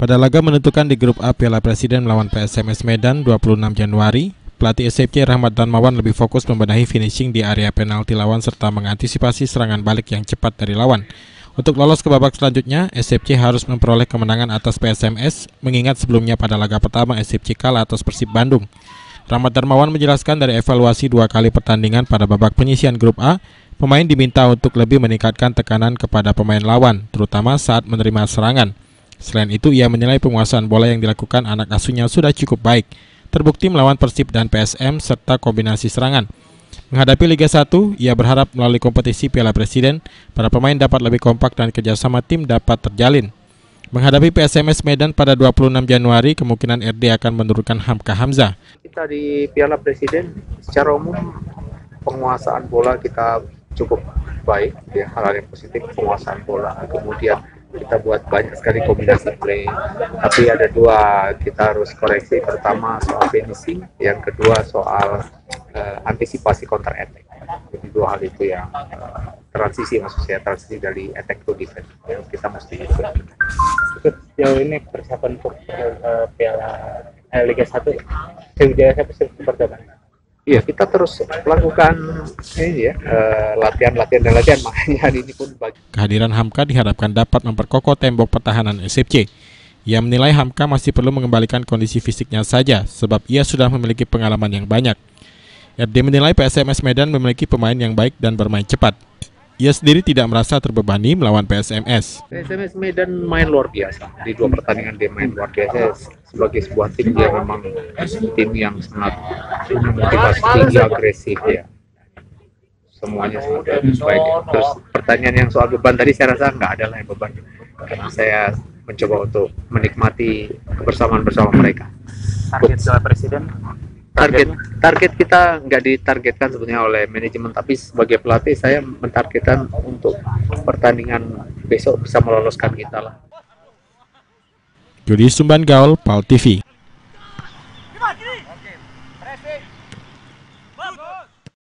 Pada laga menentukan di grup A Piala Presiden melawan PSMS Medan 26 Januari, pelatih SCP Rahmat Darmawan lebih fokus membenahi finishing di area penalti lawan serta mengantisipasi serangan balik yang cepat dari lawan. Untuk lolos ke babak selanjutnya, SCP harus memperoleh kemenangan atas PSMS, mengingat sebelumnya pada laga pertama SCP kalah atas Persib Bandung. Rahmat Darmawan menjelaskan dari evaluasi 2 kali pertandingan pada babak penyisihan grup A, pemain diminta untuk lebih meningkatkan tekanan kepada pemain lawan, terutama saat menerima serangan. Selain itu, ia menilai penguasaan bola yang dilakukan anak asuhnya sudah cukup baik, terbukti melawan Persib dan PSM serta kombinasi serangan. Menghadapi Liga 1, ia berharap melalui kompetisi Piala Presiden, para pemain dapat lebih kompak dan kerjasama tim dapat terjalin. Menghadapi PSMS Medan pada 26 Januari, kemungkinan RD akan menurunkan Hamka Hamzah. Kita di Piala Presiden, secara umum penguasaan bola kita cukup baik, ya, hal yang positif penguasaan bola. Kemudian kita buat banyak sekali kombinasi play, tapi ada 2 kita harus koreksi. Pertama soal finishing, yang kedua soal antisipasi counter attack. Jadi 2 hal itu yang transisi, maksud saya transisi dari attack to defense yang kita mesti improve. Sejauh ini persiapan untuk Piala Liga 1 sejauh seperti apa? Iya, kita terus melakukan ini ya, latihan, makanya hari ini pun bagi. Kehadiran Hamka diharapkan dapat memperkokoh tembok pertahanan SCP. Ia menilai Hamka masih perlu mengembalikan kondisi fisiknya saja, sebab ia sudah memiliki pengalaman yang banyak. RD menilai PSMS Medan memiliki pemain yang baik dan bermain cepat. Ia sendiri tidak merasa terbebani melawan PSMS. PSMS Medan main luar biasa. Di 2 pertandingan dia main luar biasa. Sebagai sebuah tim, dia memang tim yang sangat motivasi tinggi, agresif ya. Semuanya sangat baik. Terus pertanyaan yang soal beban tadi, saya rasa nggak ada lah yang beban. Karena saya mencoba untuk menikmati kebersamaan bersama mereka. Target Piala Presiden? Target kita nggak ditargetkan sebetulnya oleh manajemen, tapi sebagai pelatih saya mentargetkan untuk pertandingan besok bisa meloloskan kita lah. Judi Sumban Gaul, PAL TV.